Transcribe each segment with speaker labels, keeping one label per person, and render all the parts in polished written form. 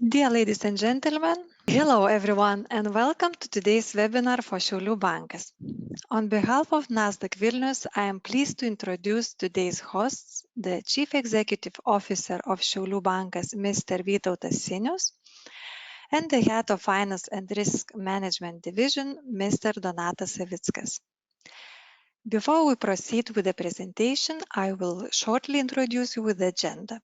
Speaker 1: Dear ladies and gentlemen, hello everyone and welcome to today's webinar for Šiaulių bankas. On behalf of Nasdaq Vilnius, I am pleased to introduce today's hosts, the Chief Executive Officer of Šiaulių bankas, Mr. Vytautas Sinius, and the Head of Finance and Risk Management Division, Mr. Donatas Savickas. Before we proceed with the presentation, I will shortly introduce you with the agenda.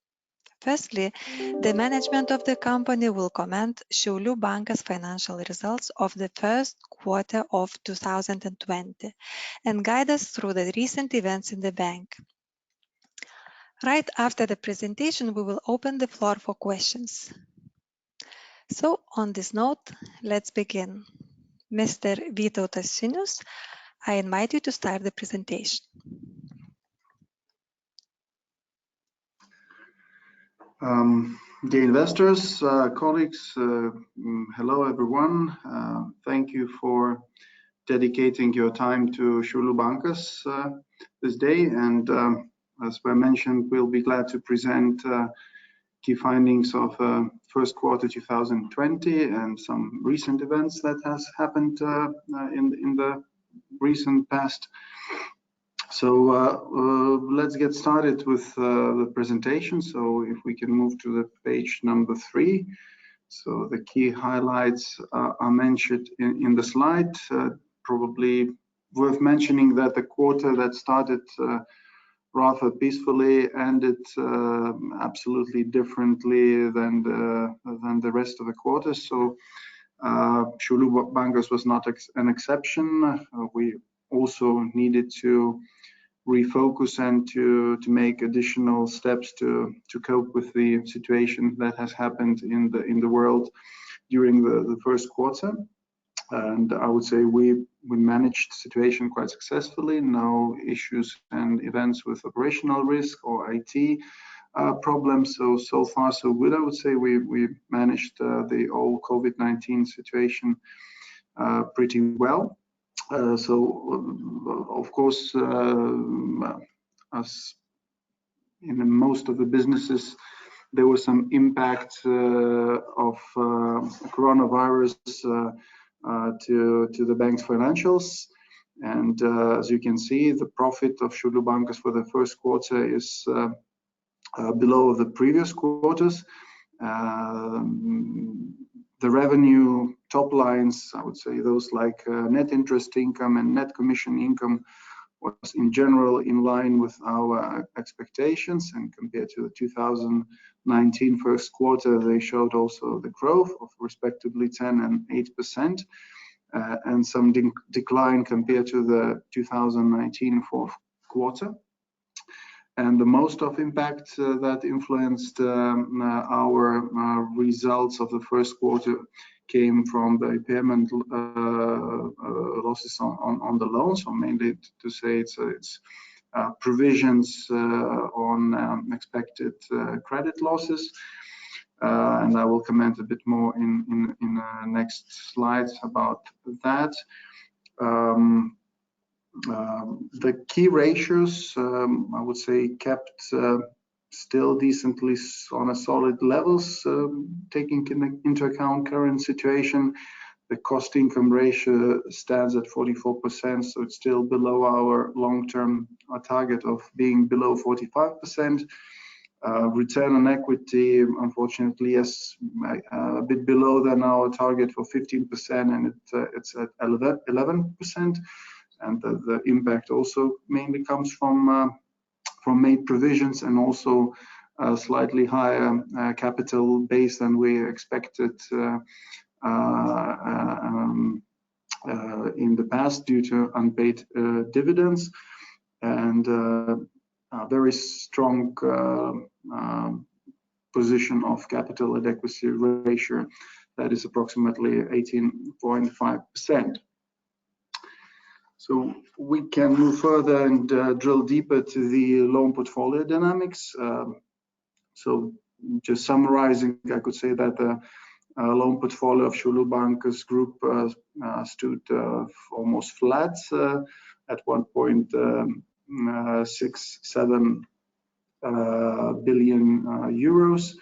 Speaker 1: Firstly, the management of the company will comment Šiaulių bankas financial results of the first quarter of 2020 and guide us through the recent events in the bank. Right after the presentation, we will open the floor for questions. So, on this note, let's begin. Mr. Vytautas Sinius, I invite you to start the presentation.
Speaker 2: Dear investors, colleagues, hello everyone. Thank you for dedicating your time to Šiaulių bankas this day. And as I mentioned, we'll be glad to present key findings of first quarter 2020 and some recent events that has happened in the recent past. So let's get started with the presentation. So if we can move to the page number 3. So the key highlights are mentioned in the slide. Probably worth mentioning that the quarter that started rather peacefully ended absolutely differently than the rest of the quarter. So Šiaulių bankas was not an exception. We also needed to refocus and to make additional steps to cope with the situation that has happened in the world during the first quarter. And I would say we managed the situation quite successfully. No issues and events with operational risk or IT problems. So far so good. I would say we managed the whole COVID-19 situation pretty well. Of course, as in most of the businesses, there was some impact of coronavirus to the bank's financials. And as you can see, the profit of Šiaulių bankas for the first quarter is below the previous quarters. The revenue top lines, I would say those like net interest income and net commission income was in general in line with our expectations, and compared to the 2019 first quarter, they showed also the growth of respectively 10% and 8%, and some decline compared to the 2019 fourth quarter. And the most of impact that influenced our results of the first quarter came from the impairment losses on the loans, or mainly to say it's provisions on expected credit losses. And I will comment a bit more in next slides about that. The key ratios, I would say, kept still decently on a solid levels, taking into account current situation. The cost-income ratio stands at 44%, so it's still below our long-term target of being below 45%. Return on equity, unfortunately, yes, a bit below than our target for 15%, and it's at 11%. And the impact also mainly comes from made provisions and also a slightly higher capital base than we expected in the past due to unpaid dividends, and a very strong position of capital adequacy ratio that is approximately 18.5%. So we can move further and drill deeper to the loan portfolio dynamics. So just summarizing, I could say that the loan portfolio of Šiaulių bankas group stood almost flat at 1.67 billion euros.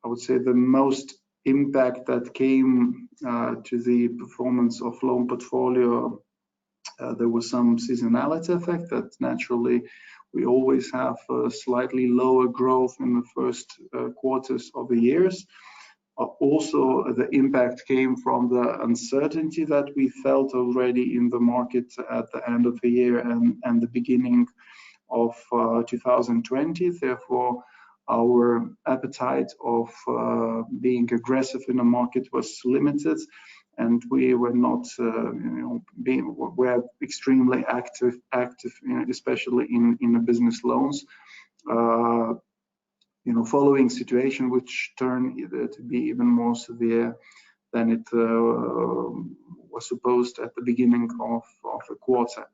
Speaker 2: I would say the most impact that came to the performance of loan portfolio, there was some seasonality effect that naturally we always have a slightly lower growth in the first quarters of the years. Also, the impact came from the uncertainty that we felt already in the market at the end of the year and the beginning of 2020. Therefore, our appetite of being aggressive in the market was limited, and we were not, we're extremely active, especially in the business loans. Following situation which turned to be even more severe than it was supposed at the beginning of the quarter.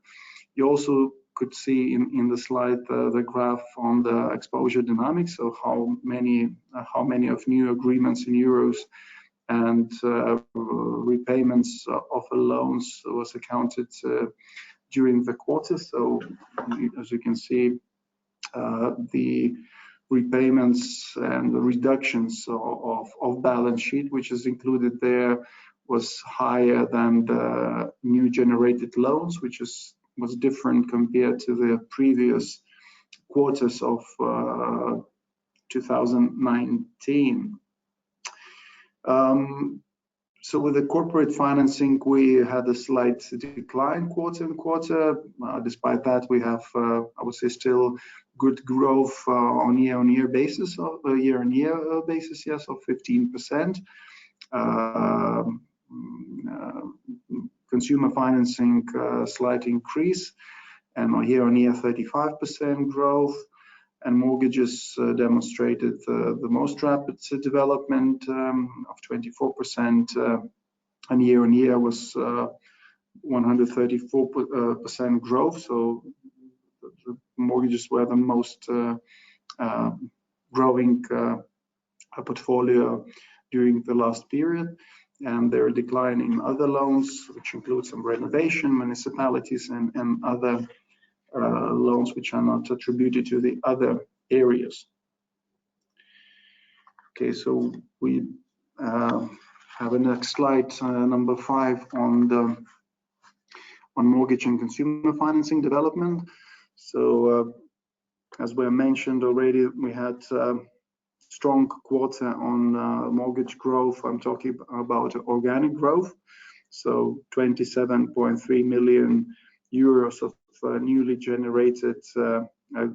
Speaker 2: You also could see in the slide the graph on the exposure dynamics, so how many of new agreements in euros and repayments of the loans was accounted during the quarter. So as you can see, the repayments and the reductions of balance sheet, which is included there, was higher than the new generated loans, which was different compared to the previous quarters of 2019. So with the corporate financing, we had a slight decline quarter on quarter. Despite that, we have, I would say, still good growth on year-on-year basis, of 15%. Consumer financing slight increase, and on year-on-year 35% growth. And mortgages demonstrated the most rapid development of 24%, and year-on-year was 134% growth. So the mortgages were the most growing portfolio during the last period, and there are decline in other loans, which include some renovation, municipalities, and other loans which are not attributed to the other areas. Okay, so we have a next slide, number 5, on mortgage and consumer financing development. So as we mentioned already, we had strong quarter on mortgage growth. I'm talking about organic growth. So 27.3 million euros of newly generated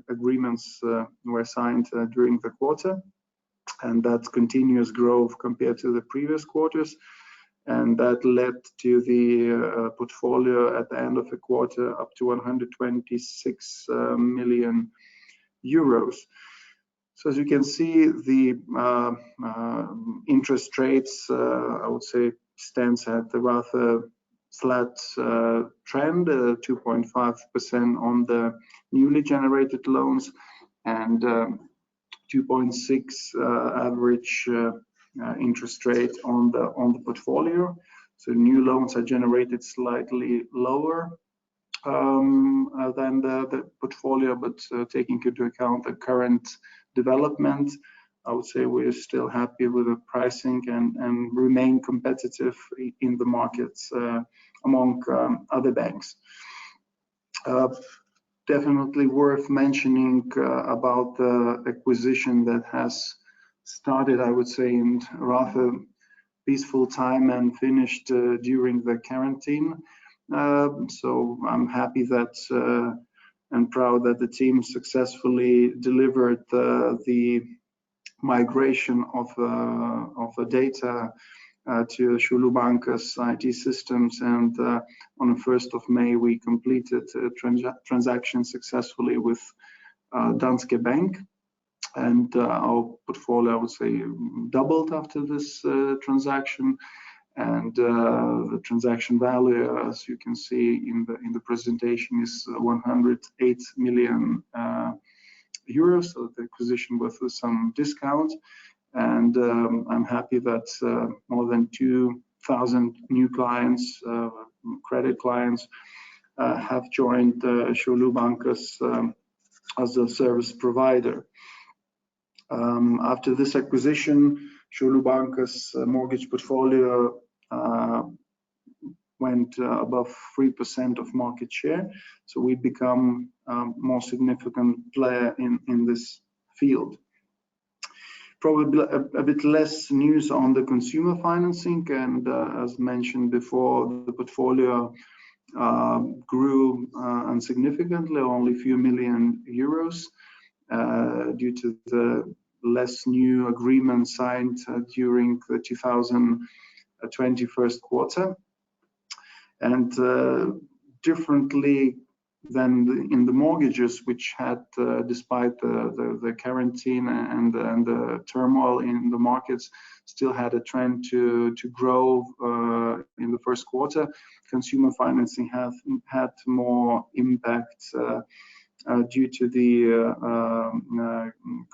Speaker 2: agreements were signed during the quarter, and that's continuous growth compared to the previous quarters, and that led to the portfolio at the end of the quarter up to 126 million euros. So as you can see, the interest rates, I would say, stands at the rather flat trend, 2.5% on the newly generated loans, and 2.6 average interest rate on the portfolio. So new loans are generated slightly lower than the portfolio, but taking into account the current development, I would say we're still happy with the pricing and remain competitive in the markets among other banks. Definitely worth mentioning about the acquisition that has started, I would say, in rather peaceful time and finished during the quarantine. So I'm happy that and proud that the team successfully delivered the migration of the data to Šiaulių bankas IT systems, and on the 1st of May we completed a transaction successfully with Danske Bank, and our portfolio, I would say, doubled after this transaction, and the transaction value, as you can see in the presentation, is 108 million euros. So the acquisition with some discount, and I'm happy that more than 2,000 new clients, credit clients, have joined Šiaulių bankas as a service provider. After this acquisition, Šiaulių bankas mortgage portfolio went above 3% of market share, so we become more significant player in this field. Probably a bit less news on the consumer financing, and as mentioned before, the portfolio grew insignificantly, only a few million euros, due to the less new agreements signed during the 2021 quarter. And differently than in the mortgages, which had, despite the quarantine and the turmoil in the markets, still had a trend to grow in the first quarter. Consumer financing have had more impact due to the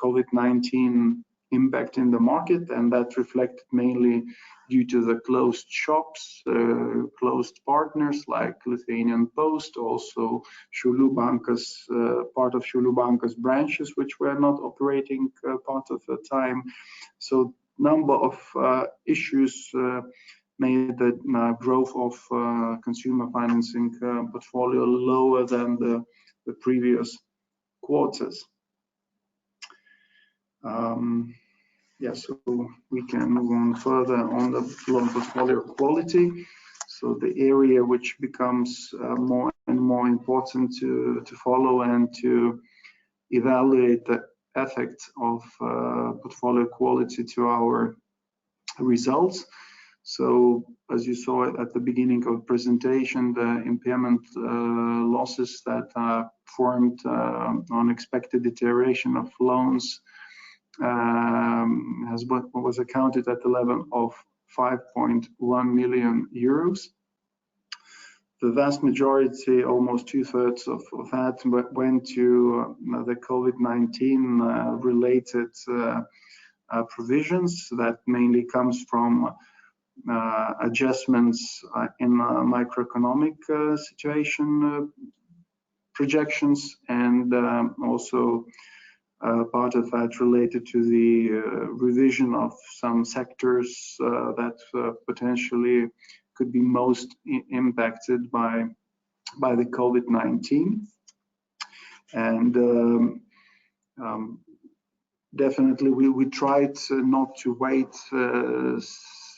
Speaker 2: COVID-19 impact in the market, and that reflected mainly due to the closed shops, closed partners like Lithuanian Post, also Šiaulių bankas, part of Šiaulių bankas branches, which were not operating part of the time. So number of issues made the growth of consumer financing portfolio lower than the previous quarters. So we can move on further on the loan portfolio quality. So the area which becomes more and more important to follow and to evaluate the effect of portfolio quality to our results. So as you saw at the beginning of the presentation, the impairment losses that formed on expected deterioration of loans was accounted at the level of 5.1 million euros. The vast majority, almost 2/3 of that, went to the COVID-19 related provisions. That mainly comes from adjustments in macroeconomic situation projections, and also part of that related to the revision of some sectors that potentially could be most impacted by the COVID-19. And definitely we tried not to wait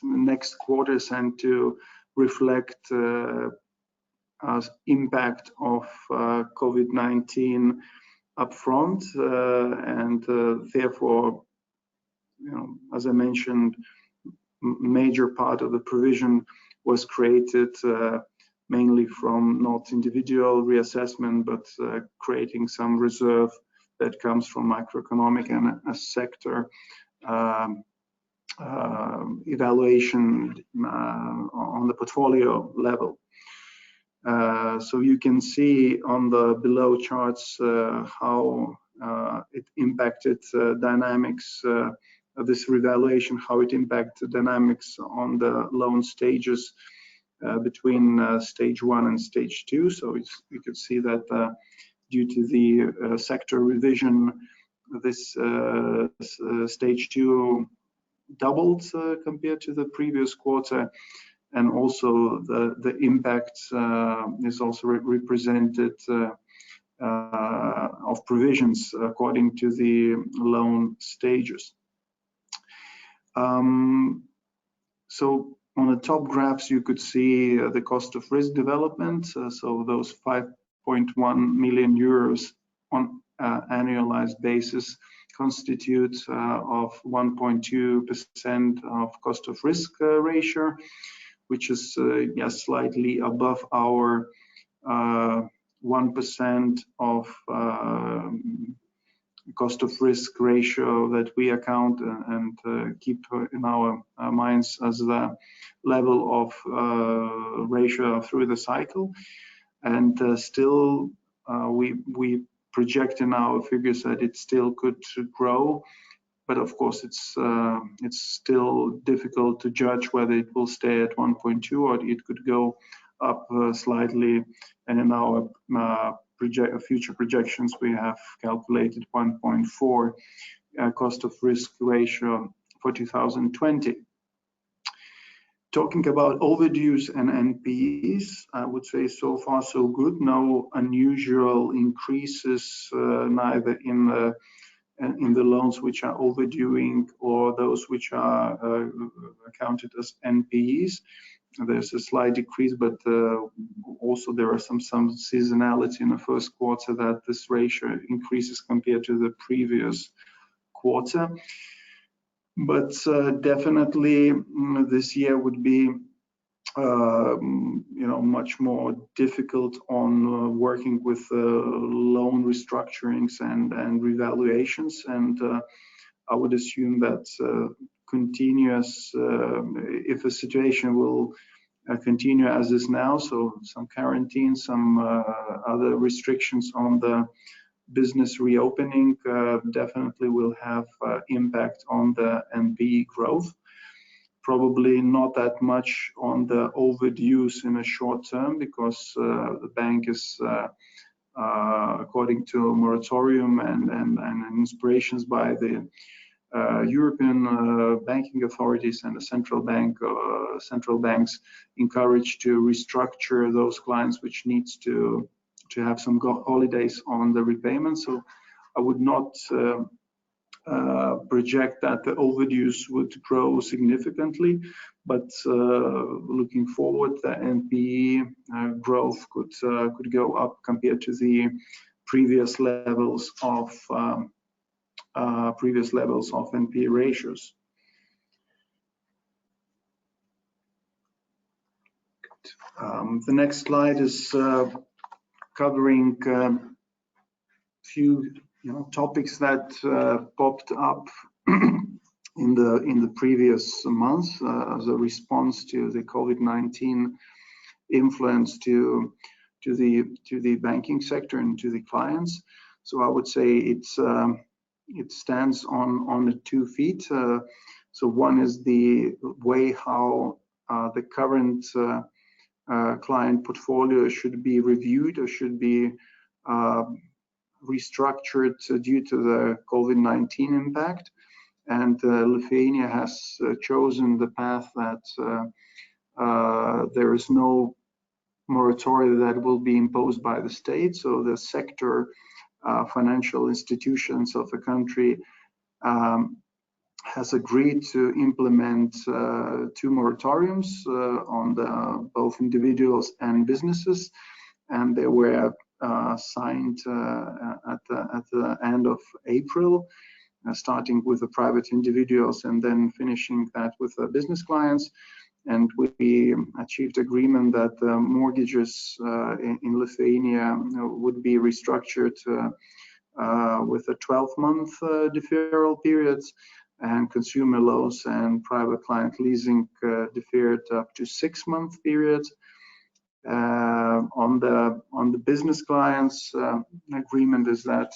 Speaker 2: next quarters and to reflect impact of COVID-19 upfront, and therefore, as I mentioned, major part of the provision was created mainly from not individual reassessment, but creating some reserve that comes from macroeconomic and a sector evaluation on the portfolio level. So you can see on the below charts how it impacted dynamics, this revaluation, how it impacted dynamics on the loan stages between stage 1 and stage 2. So you could see that due to the sector revision, this stage 2 doubled compared to the previous quarter, and also the impact is also represented of provisions according to the loan stages. So on the top graphs you could see the cost of risk development. So those 5.1 million euros on annualized basis constitute of 1.2% of cost of risk ratio, which is slightly above our 1% of cost of risk ratio that we account and keep in our minds as the level of ratio through the cycle. And still we project in our figures that it still could grow, but of course it's still difficult to judge whether it will stay at 1.2 or it could go up slightly. And in our future projections we have calculated 1.4 cost of risk ratio for 2020. Talking about overdues and NPEs, I would say so far so good. No unusual increases, neither in the loans which are overduing or those which are accounted as NPEs. There's a slight decrease, but also there are some seasonality in the first quarter that this ratio increases compared to the previous quarter. But definitely this year would be much more difficult on working with loan restructurings and revaluations, and I would assume that continuous, if the situation will continue as is now, so some quarantine, some other restrictions on the business reopening definitely will have impact on the NPE growth. Probably not that much on the overdues in a short term, because the bank is, according to a moratorium and inspirations by the European banking authorities and the central banks encouraged to restructure those clients which needs to have some holidays on the repayment. So I would not project that the overdues would grow significantly, but looking forward, the NPE growth could go up compared to the previous levels of NPE ratios. The next slide is covering few topics that popped up in the previous months as a response to the COVID-19 influence to the banking sector and to the clients. So I would say it stands on the 2 feet. So one is the way how the current client portfolio should be reviewed or should be restructured due to the COVID-19 impact. And Lithuania has chosen the path that there is no moratorium that will be imposed by the state. So the sector financial institutions of the country has agreed to implement 2 moratoriums on both individuals and businesses, and they were signed at the end of April, starting with the private individuals and then finishing that with the business clients. And we achieved agreement that the mortgages in Lithuania would be restructured with a 12-month deferral periods, and consumer loans and private client leasing deferred up to 6-month periods. On the business clients, agreement is that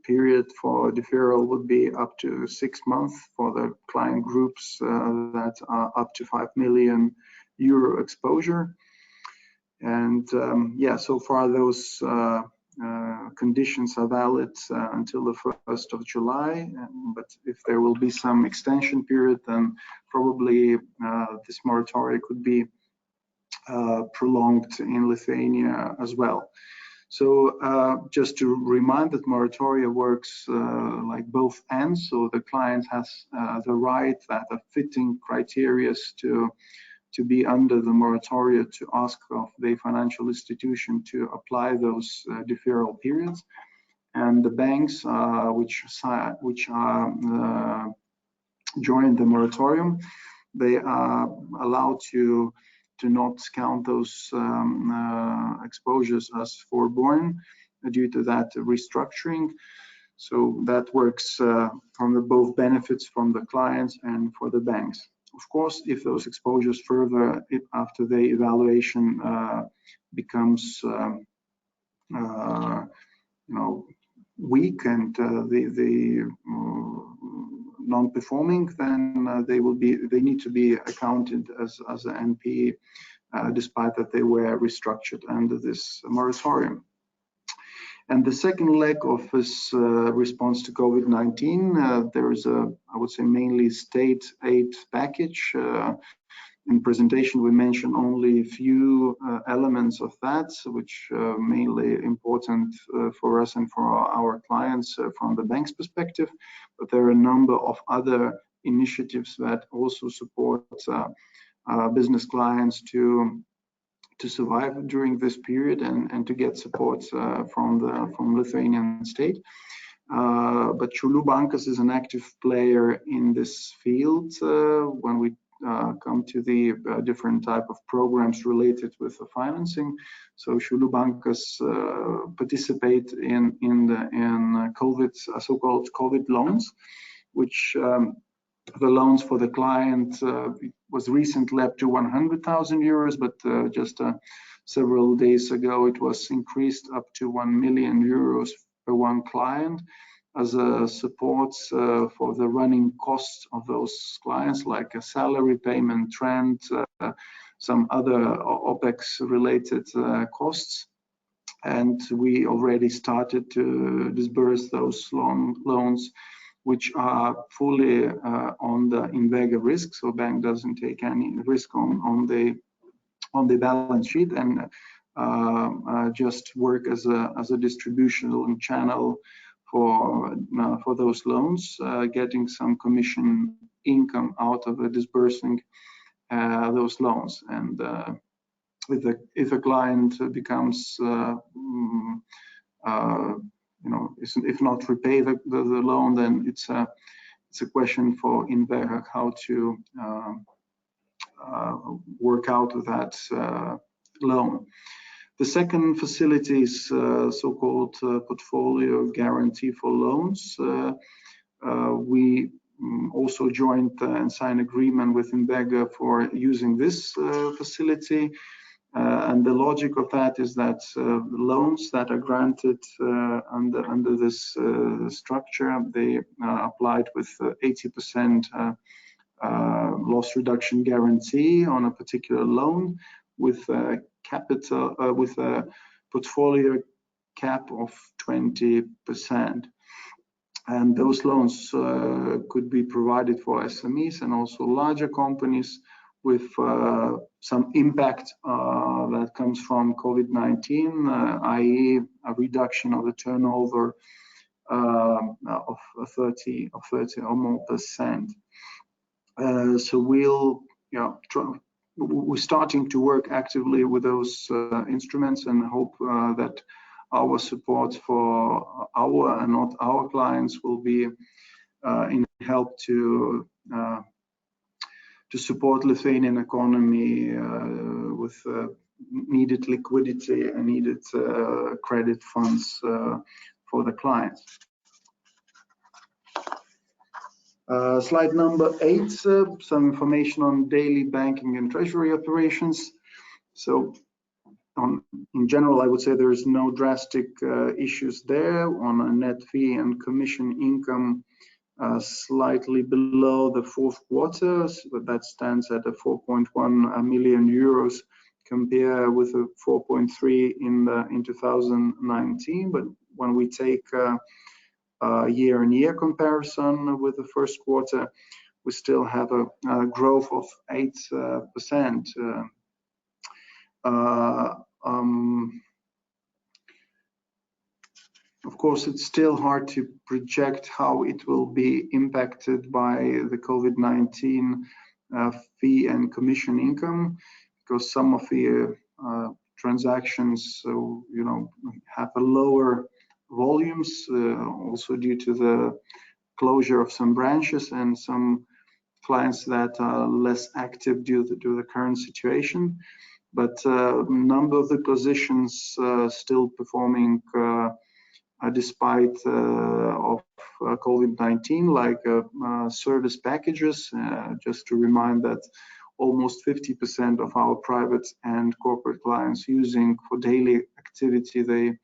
Speaker 2: period for deferral would be up to 6 months for the client groups that are up to 5 million euro exposure. And so far those conditions are valid until the 1st of July. But if there will be some extension period, then probably this moratorium could be prolonged in Lithuania as well. So just to remind that moratoria works like both ends. So the client has the right that are fitting criteria to be under the moratoria to ask of the financial institution to apply those deferral periods. And the banks which are joined the moratorium, they are allowed to not count those exposures as foreborne due to that restructuring. So that works from the both benefits from the clients and for the banks. Of course, if those exposures further after the evaluation becomes weak and the non-performing, then they need to be accounted as an NPE, despite that they were restructured under this moratorium. And the second leg of this response to COVID-19, there is a, I would say, mainly state aid package. In presentation, we mention only a few elements of that, which mainly important for us and for our clients from the bank's perspective. But there are a number of other initiatives that also support business clients to survive during this period and to get support from Lithuanian state. But Šiaulių bankas is an active player in this field when we come to the different type of programs related with the financing. So Šiaulių bankas participate in COVID, so-called COVID loans, which the loans for the client was recently up to 100,000 euros, but just several days ago it was increased up to 1 million euros per one client as a support for the running costs of those clients, like a salary payment, rent, some other OPEX related costs. And we already started to disburse those loans, which are fully on the Invega risk, so bank doesn't take any risk on the balance sheet, and just work as a distribution channel for those loans, getting some commission income out of disbursing those loans. And if a client becomes if not repay the loan, then it's a question for Invega how to work out with that loan. The second facility is so-called portfolio guarantee for loans. We also joined and signed agreement with Invega for using this facility. And the logic of that is that loans that are granted under this structure, they applied with 80% loss reduction guarantee on a particular loan with capital with a portfolio cap of 20%. And those loans could be provided for SMEs and also larger companies with some impact that comes from COVID-19, i.e. a reduction of the turnover of 30 or more percent. So we're starting to work actively with those instruments and hope that our support for our and not our clients will be in help to support Lithuanian economy with needed liquidity and needed credit funds for the clients. Slide number 8, some information on daily banking and treasury operations. So in general, I would say there is no drastic issues there. On a net fee and commission income, slightly below the fourth quarter, but that stands at a 4.1 million euros compared with a 4.3 in 2019. But when we take year-on-year comparison with the first quarter, we still have a growth of 8%. Of course, it's still hard to project how it will be impacted by the COVID-19 fee and commission income, because some of the transactions, have a lower volumes, also due to the closure of some branches and some clients that are less active due to the current situation. But a number of the positions still performing despite of COVID-19, like service packages. Just to remind that almost 50% of our private and corporate clients using for daily activity the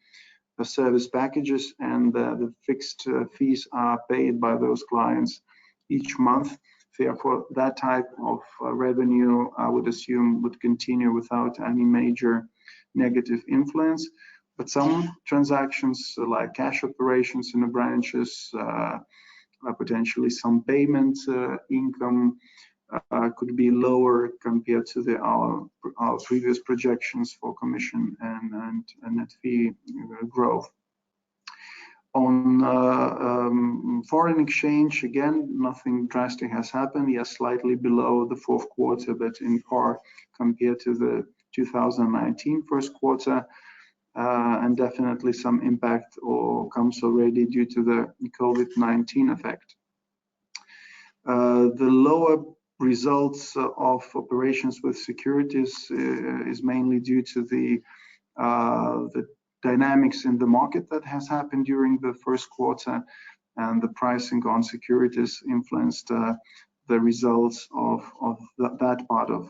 Speaker 2: service packages, and the fixed fees are paid by those clients each month. Therefore, that type of revenue, I would assume, would continue without any major negative influence. But some transactions like cash operations in the branches, potentially some payment income could be lower compared to our previous projections for commission and net fee growth. On foreign exchange, again, nothing drastic has happened. Yes, slightly below the fourth quarter, but in par compared to the 2019 first quarter, and definitely some impact or comes already due to the COVID-19 effect. The lower results of operations with securities is mainly due to the dynamics in the market that has happened during the first quarter, and the pricing on securities influenced the results of that part of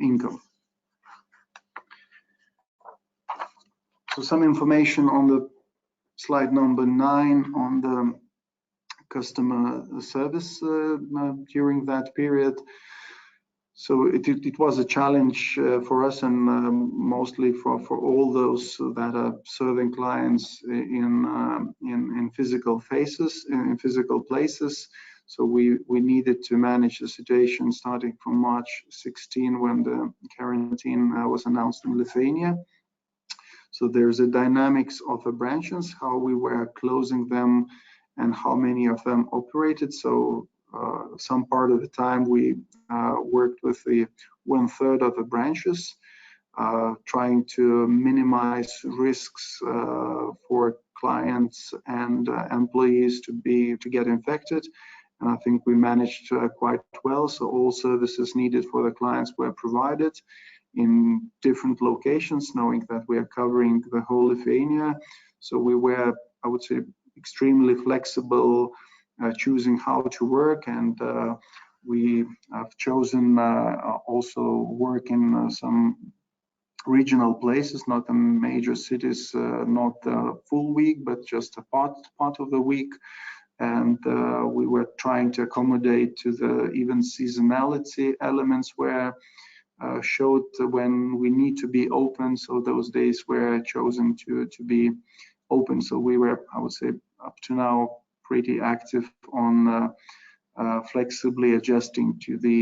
Speaker 2: income. So some information on the slide number 9 on the customer service during that period. So it was a challenge for us and mostly for all those that are serving clients in physical places. So we needed to manage the situation starting from March 16 when the quarantine was announced in Lithuania. So there's a dynamics of the branches, how we were closing them and how many of them operated. So some part of the time we worked with the 1/3 of the branches, trying to minimize risks for clients and employees to get infected. And I think we managed quite well. So all services needed for the clients were provided in different locations, knowing that we are covering the whole Lithuania. So we were, I would say, extremely flexible, choosing how to work, and we have chosen also work in some regional places, not the major cities, not the full week, but just a part of the week. And we were trying to accommodate to the even seasonality elements where showed when we need to be open. So those days were chosen to be open. So we were, I would say, up to now pretty active on flexibly adjusting to the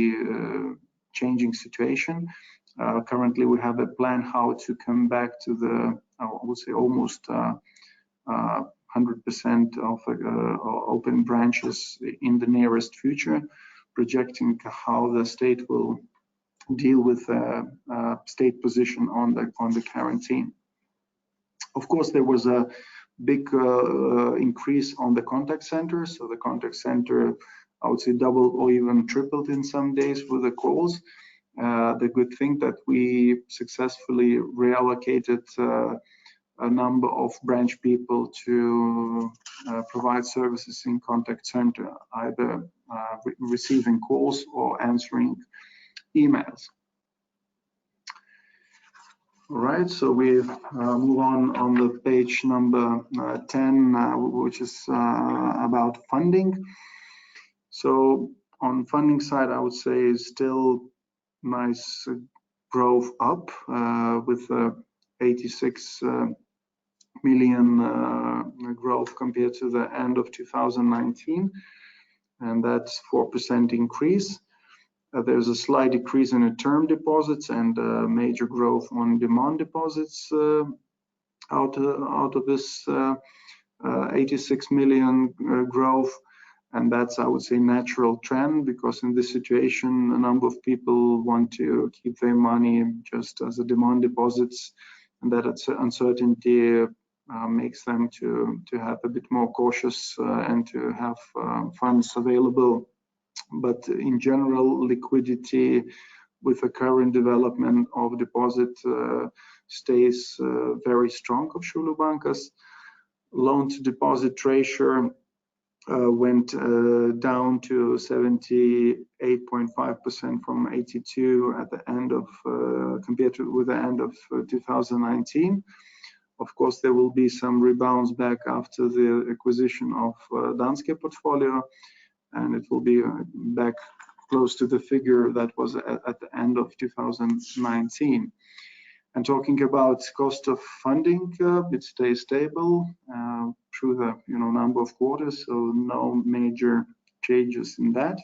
Speaker 2: changing situation. Currently, we have a plan how to come back to the, I would say, almost 100% of open branches in the nearest future, projecting how the state will deal with state position on the quarantine. Of course, there was a big increase on the contact center. So the contact center, I would say, doubled or even tripled in some days with the calls. The good thing that we successfully reallocated a number of branch people to provide services in contact center, either receiving calls or answering emails. All right, so we move on the page number 10, which is about funding. So on funding side, I would say still nice growth up with 86 million growth compared to the end of 2019, and that's 4% increase. There's a slight decrease in the term deposits and major growth on demand deposits out of this 86 million growth. And that's, I would say, natural trend, because in this situation, a number of people want to keep their money just as a demand deposits, and that uncertainty makes them to have a bit more cautious and to have funds available. But in general, liquidity with the current development of deposit stays very strong of Šiaulių bankas. Loan to deposit ratio went down to 78.5% from 82 at the end of compared to with the end of 2019. Of course, there will be some rebounds back after the acquisition of Danske portfolio, and it will be back close to the figure that was at the end of 2019. And talking about cost of funding, it stays stable through the number of quarters, so no major changes in that.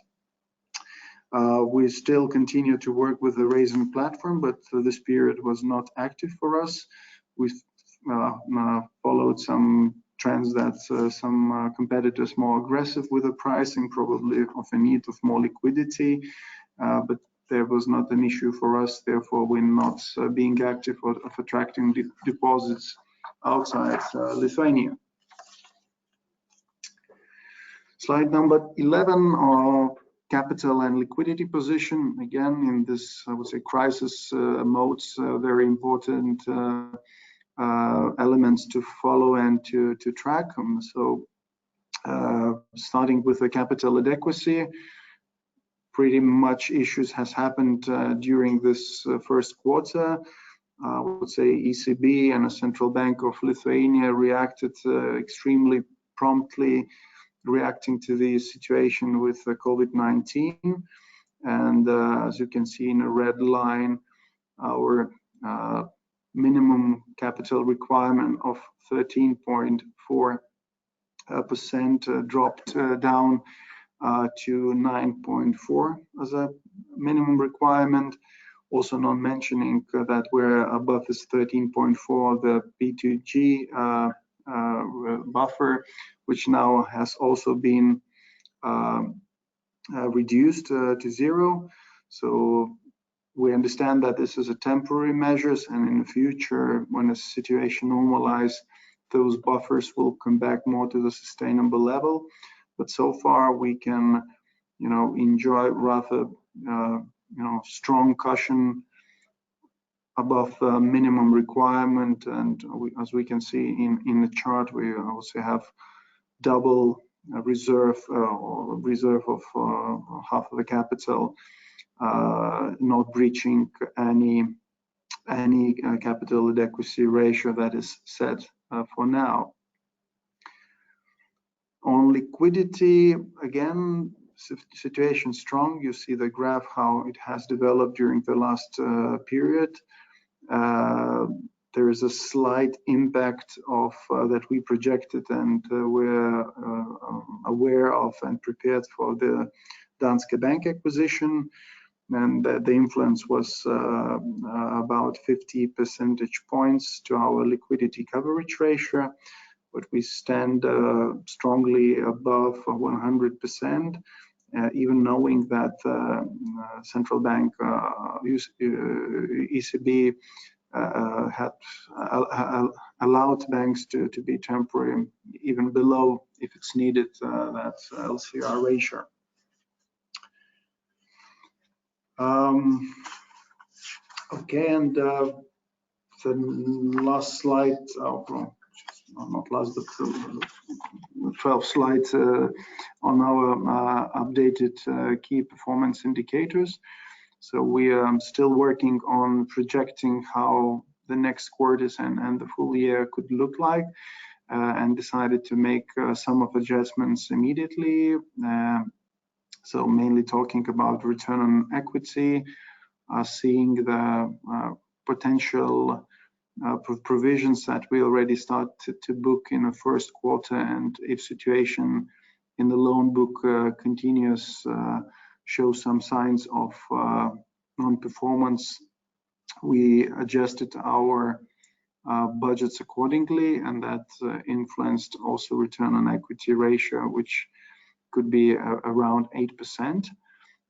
Speaker 2: We still continue to work with the raising platform, but this period was not active for us. We followed some trends that some competitors more aggressive with the pricing, probably of a need of more liquidity, but there was not an issue for us. Therefore, we're not being active of attracting deposits outside Lithuania. Slide number 11, capital and liquidity position. Again, in this, I would say, crisis modes, very important elements to follow and to track. So starting with the capital adequacy, pretty much issues has happened during this first quarter. I would say ECB and the Central Bank of Lithuania reacted extremely promptly, reacting to the situation with COVID-19. And as you can see in a red line, our minimum capital requirement of 13.4% dropped down to 9.4 as a minimum requirement. Also not mentioning that we're above this 13.4, the P2G buffer, which now has also been reduced to 0. So we understand that this is a temporary measures, and in the future, when the situation normalizes, those buffers will come back more to the sustainable level. But so far, we can, enjoy rather, strong cushion above the minimum requirement. And as we can see in the chart, we also have double reserve or reserve of half of the capital, not breaching any capital adequacy ratio that is set for now. On liquidity, again, situation strong. You see the graph how it has developed during the last period. There is a slight impact of that we projected and we're aware of and prepared for the Danske Bank acquisition, and the influence was about 50 percentage points to our liquidity coverage ratio, but we stand strongly above 100%, even knowing that Central Bank ECB had allowed banks to be temporary even below, if it's needed, that LCR ratio. Okay, and the last slide, not last, but 12th slide on our updated key performance indicators. So we are still working on projecting how the next quarters and the full year could look like, and decided to make some of adjustments immediately. So mainly talking about return on equity, seeing the potential provisions that we already started to book in the first quarter, and if situation in the loan book continues, show some signs of non-performance, we adjusted our budgets accordingly, and that influenced also return on equity ratio, which could be around 8%.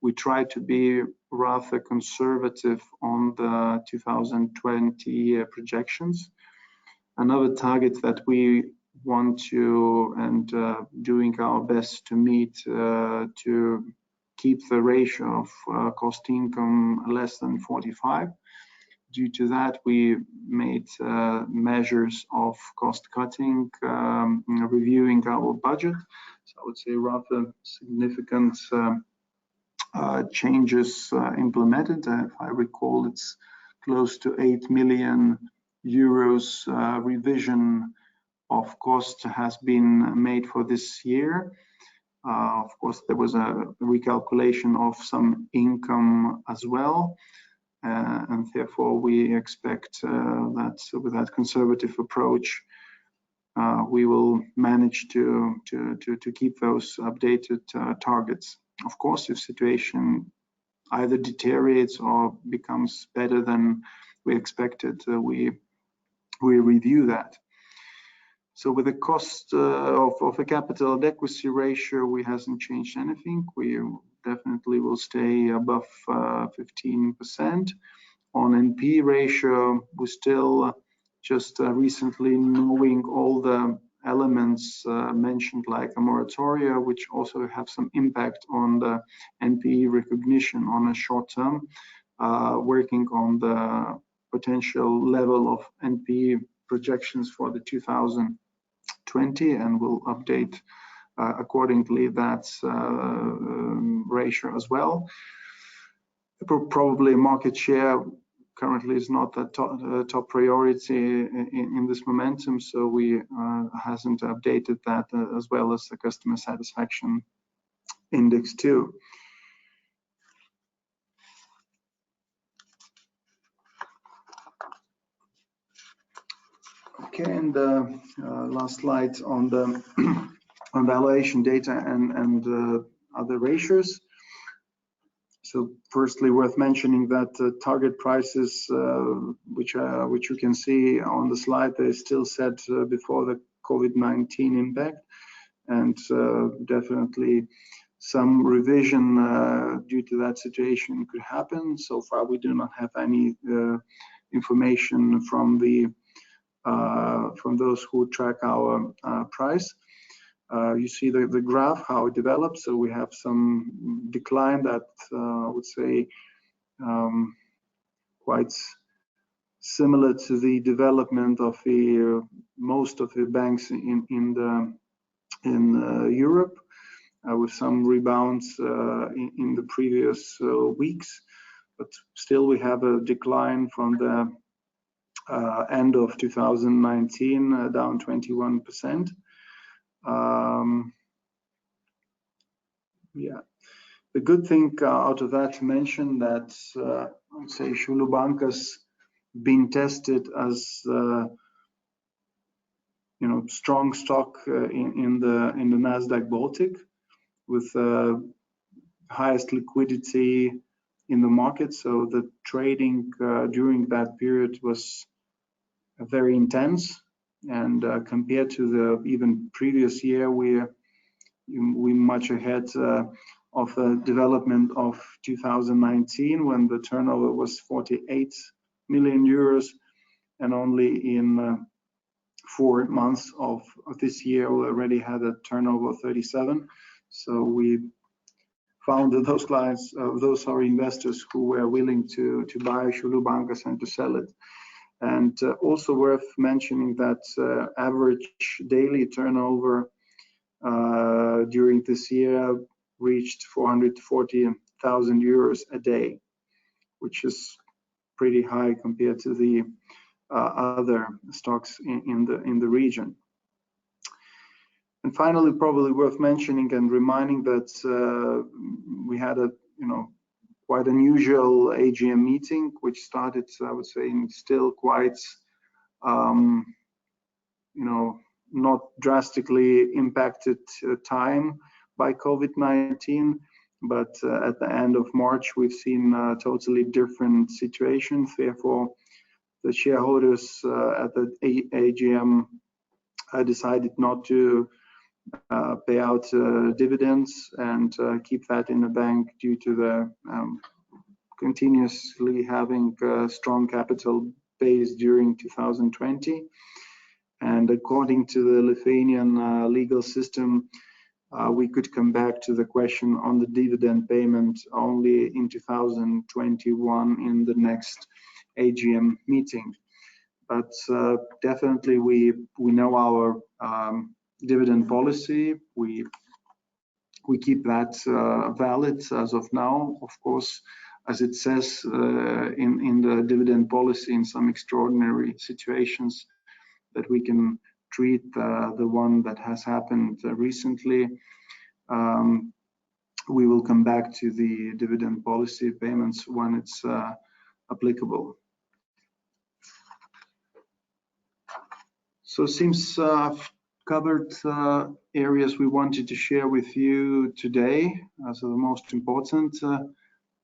Speaker 2: We try to be rather conservative on the 2020 projections. Another target that we want to, and doing our best to meet, to keep the ratio of cost income less than 45. Due to that, we made measures of cost cutting, reviewing our budget. So I would say rather significant changes implemented. If I recall, it's close to 8 million euros revision of cost has been made for this year. Of course, there was a recalculation of some income as well. and therefore we expect that with that conservative approach, we will manage to keep those updated targets. Of course, if situation either deteriorates or becomes better than we expected, we review that. So with the cost of the capital adequacy ratio, we hasn't changed anything. We definitely will stay above 15%. On NP ratio, we still just recently knowing all the elements mentioned, like a moratoria, which also have some impact on the NPE recognition on a short term, working on the potential level of NPE projections for the 2020, and we'll update accordingly that ratio as well. Probably market share currently is not the top priority in this momentum, so we hasn't updated that, as well as the customer satisfaction index too. Okay, and the last slide on the on valuation data and other ratios. So firstly, worth mentioning that target prices, which you can see on the slide, they still set before the COVID-19 impact, and definitely some revision due to that situation could happen. So far, we do not have any information from those who track our price. You see the graph, how it develops. So we have some decline that I would say quite similar to the development of the most of the banks in Europe, with some rebounds in the previous weeks. But still, we have a decline from the end of 2019, down 21%. Yeah, the good thing out of that to mention that I would say Šiaulių bankas been tested as strong stock in the Nasdaq Baltic, with highest liquidity in the market. So the trading during that period was very intense, and compared to the even previous year, we much ahead of the development of 2019, when the turnover was 48 million euros, and only in 4 months of this year we already had a turnover of 37. So we found that those clients, those are investors who were willing to buy Šiaulių bankas and to sell it. And also worth mentioning that average daily turnover during this year reached 440,000 euros a day, which is pretty high compared to the other stocks in the region. And finally, probably worth mentioning and reminding that we had a quite unusual AGM meeting, which started, I would say, in still quite not drastically impacted time by COVID-19, but at the end of March we've seen a totally different situation. Therefore, the shareholders at the AGM decided not to pay out dividends and keep that in the bank due to the continuously having a strong capital base during 2020. And according to the Lithuanian legal system, we could come back to the question on the dividend payment only in 2021 in the next AGM meeting. But definitely we know our dividend policy. We keep that valid as of now. Of course, as it says in the dividend policy, in some extraordinary situations, that we can treat the one that has happened recently. We will come back to the dividend policy payments when it's applicable. So seems I've covered areas we wanted to share with you today as the most important.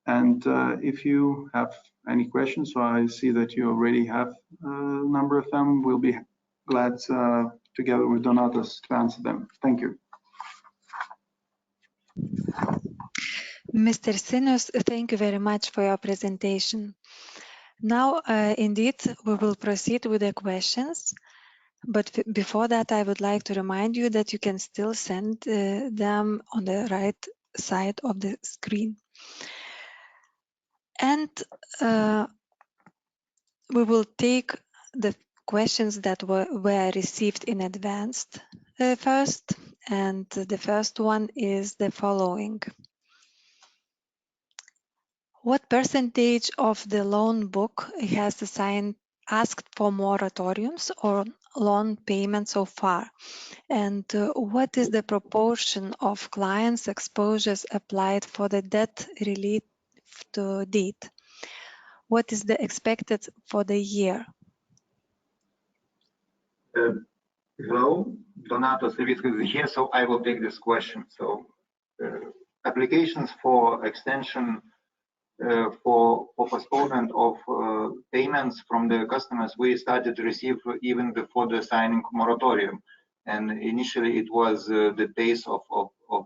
Speaker 2: And if you have any questions, so I see that you already have a number of them, we'll be glad together with Donatas to answer them. Thank you.
Speaker 1: Mr. Sinius, thank you very much for your presentation. Now, indeed, we will proceed with the questions. But before that, I would like to remind you that you can still send them on the right side of the screen. And we will take the questions that were received in advance first. And the first one is the following. What percentage of the loan book has asked for moratoriums or loan payments so far? And what is the proportion of clients' exposures applied for the debt relief to date? What is the expected for the year?
Speaker 3: Hello, Donatas is here, so I will take this question. So applications for extension for postponement of payments from the customers, we started to receive even before the signing moratorium. And initially it was the pace of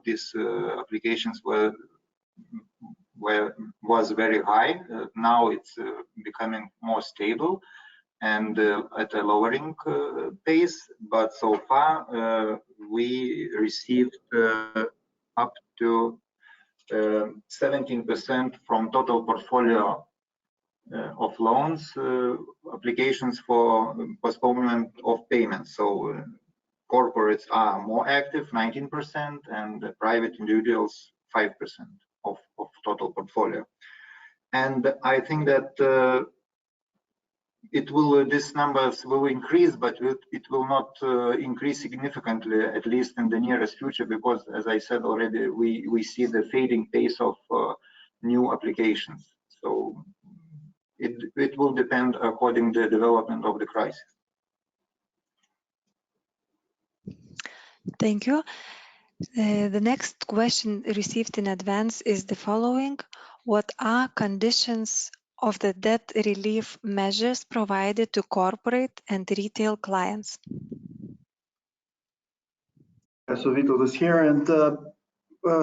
Speaker 3: these applications was very high. Now it's becoming more stable and at a lowering pace. But so far we received up to 17% from total portfolio of loans applications for postponement of payments. So corporates are more active, 19%, and private individuals 5% of total portfolio. And I think that these numbers will increase, but it will not increase significantly, at least in the nearest future, because, as I said already, we see the fading pace of new applications. So it will depend according to the development of the crisis.
Speaker 1: Thank you. The next question received in advance is the following. What are conditions of the debt relief measures provided to corporate and retail clients?
Speaker 2: So Vytautas is here, and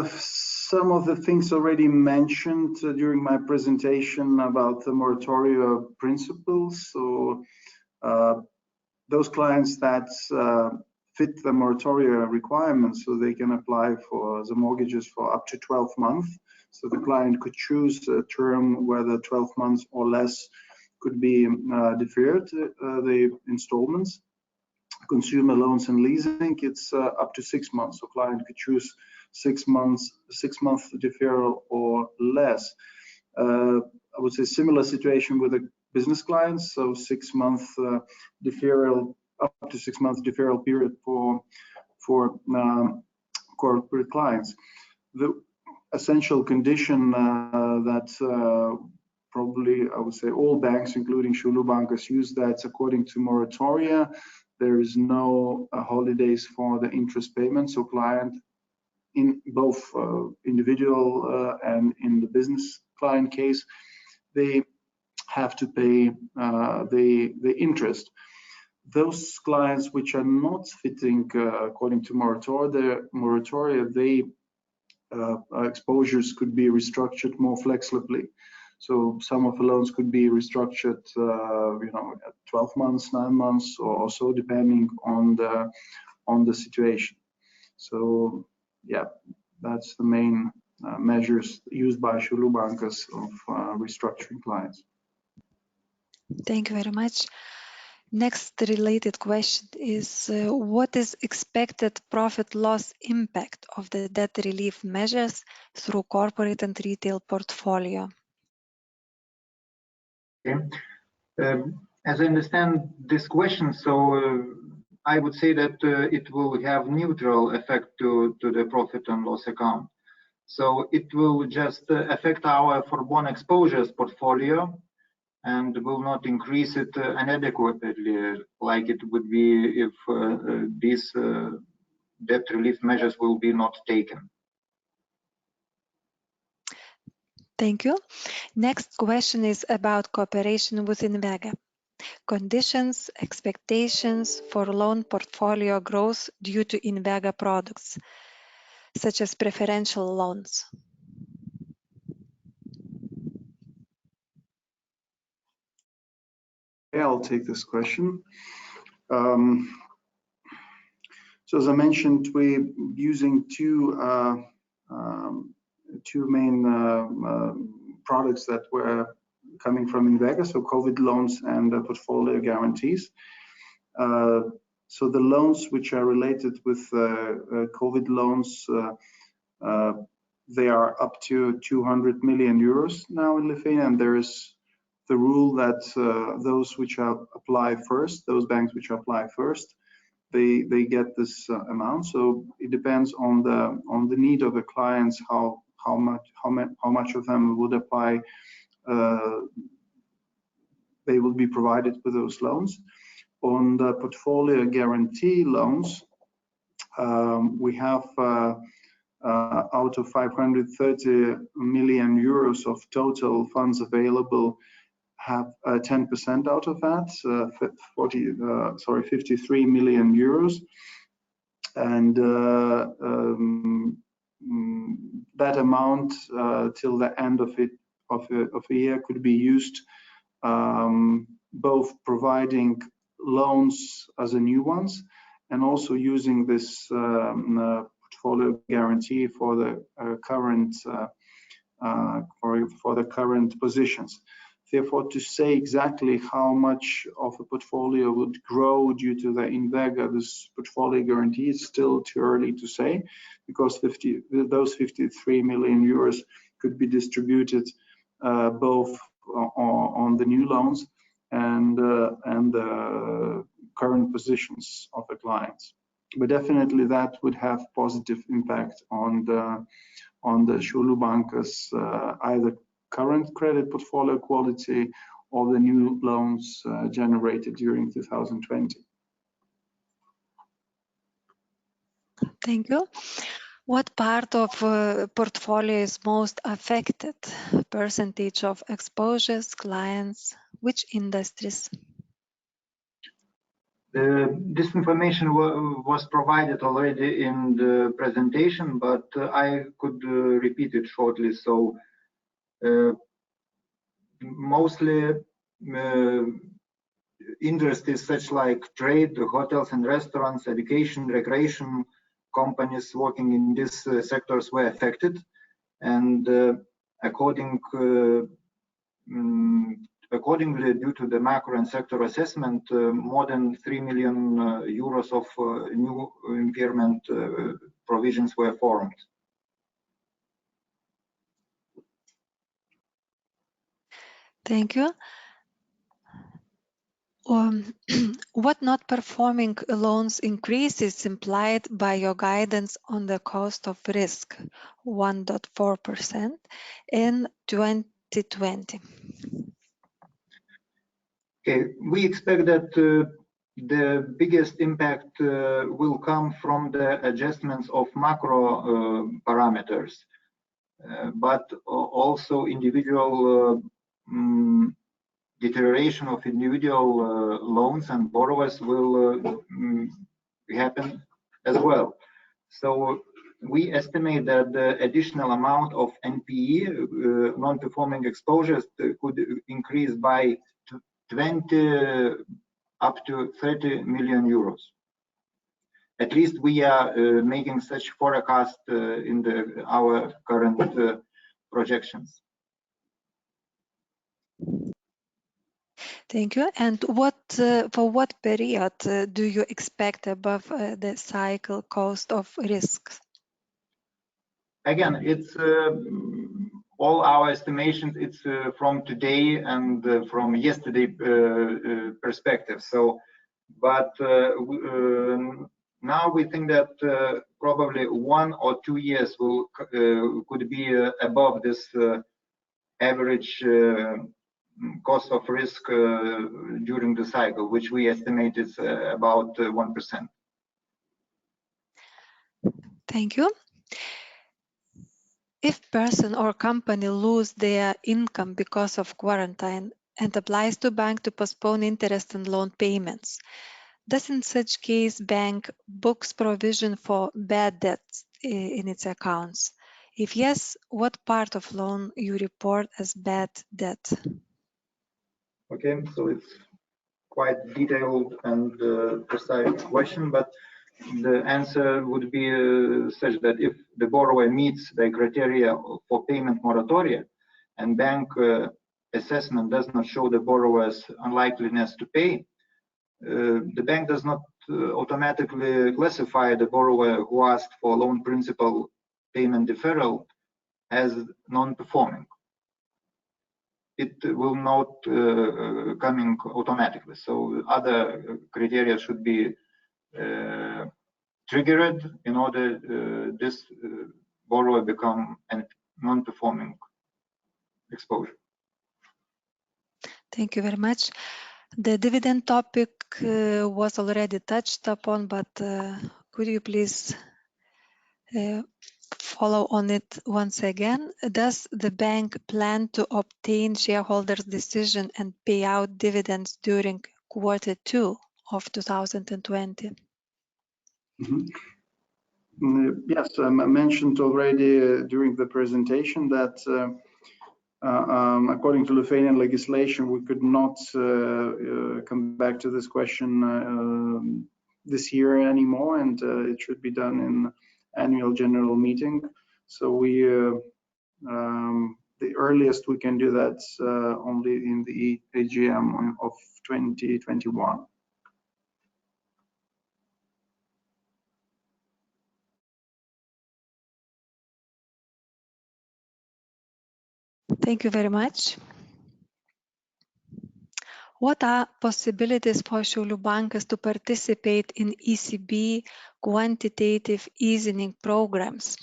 Speaker 2: some of the things already mentioned during my presentation about the moratoria principles. So those clients that fit the moratoria requirements, so they can apply for the mortgages for up to 12 months. So the client could choose a term whether 12 months or less could be deferred, the installments. Consumer loans and leasing, it's up to 6 months. So client could choose 6 month deferral or less. I would say similar situation with the business clients. So 6 month deferral, up to 6 month deferral period for corporate clients. The essential condition that probably I would say all banks, including Šiaulių bankas, use that according to moratoria. There is no holidays for the interest payment. So client in both individual and in the business client case, they have to pay the interest. Those clients which are not fitting according to moratoria, they exposures could be restructured more flexibly. So some of the loans could be restructured, 12 months, 9 months, or so, depending on the situation. So yeah, that's the main measures used by Šiaulių bankas of restructuring clients.
Speaker 1: Thank you very much. Next related question is what is expected profit loss impact of the debt relief measures through corporate and retail portfolio?
Speaker 3: Okay. As I understand this question, so I would say that it will have neutral effect to the profit and loss account. So it will just affect our forborne exposures portfolio and will not increase it inadequately, like it would be if these debt relief measures will be not taken.
Speaker 1: Thank you. Next question is about cooperation with Invega. Conditions, expectations for loan portfolio growth due to Invega products, such as preferential loans.
Speaker 2: Yeah, I'll take this question. So as I mentioned, we're using two main products that were coming from Invega, so COVID loans and portfolio guarantees. So the loans which are related with COVID loans, they are up to 200 million euros now in Lithuania, and there is the rule that those which apply first, those banks which apply first, they get this amount. So it depends on the need of the clients how much of them would apply. They will be provided with those loans. On the portfolio guarantee loans, we have out of 530 million euros of total funds available, have 10% out of that, 53 million euros, and that amount till the end of a year could be used both providing loans as a new ones and also using this portfolio guarantee for the current positions. Therefore, to say exactly how much of a portfolio would grow due to the Invega, this portfolio guarantee, is still too early to say, because those 53 million euros could be distributed both on the new loans and the current positions of the clients. But definitely that would have positive impact on the Šiaulių bankas either current credit portfolio quality or the new loans generated during 2020.
Speaker 1: Thank you. What part of portfolio is most affected? Percentage of exposures, clients, which industries?
Speaker 3: This information was provided already in the presentation, but I could repeat it shortly. So mostly industries such like trade, hotels and restaurants, education, recreation companies working in these sectors were affected, and accordingly, due to the macro and sector assessment, more than 3 million euros of new impairment provisions were formed.
Speaker 1: Thank you. What not performing loans increase is implied by your guidance on the cost of risk, 1.4% in 2020?
Speaker 3: Okay, we expect that the biggest impact will come from the adjustments of macro parameters, but also individual deterioration of individual loans and borrowers will happen as well. So we estimate that the additional amount of NPE, non-performing exposures, could increase by 20 up to 30 million euros. At least we are making such forecast in our current projections.
Speaker 1: Thank you. And for what period do you expect above the cycle cost of risks?
Speaker 3: Again, it's all our estimations. It's from today and from yesterday perspective. So, but now we think that probably 1 or 2 years could be above this average cost of risk during the cycle, which we estimate is about 1%.
Speaker 1: Thank you. If person or company lose their income because of quarantine and applies to bank to postpone interest and loan payments, does in such case bank books provision for bad debts in its accounts? If yes, what part of loan you report as bad debt?
Speaker 3: Okay, so it's quite detailed and precise question, but the answer would be such that if the borrower meets the criteria for payment moratoria and bank assessment does not show the borrower's unlikeliness to pay, the bank does not automatically classify the borrower who asked for loan principal payment deferral as non-performing. It will not coming automatically. So other criteria should be triggered in order this borrower become a non-performing exposure.
Speaker 1: Thank you very much. The dividend topic was already touched upon, but could you please follow on it once again? Does the bank plan to obtain shareholders' decision and pay out dividends during Q2 of 2020?
Speaker 2: Yes, I mentioned already during the presentation that according to Lithuanian legislation, we could not come back to this question this year anymore, and it should be done in annual general meeting. So we, the earliest we can do that only in the AGM of 2021.
Speaker 1: Thank you very much. What are possibilities for Šiaulių bankas to participate in ECB quantitative easing programs?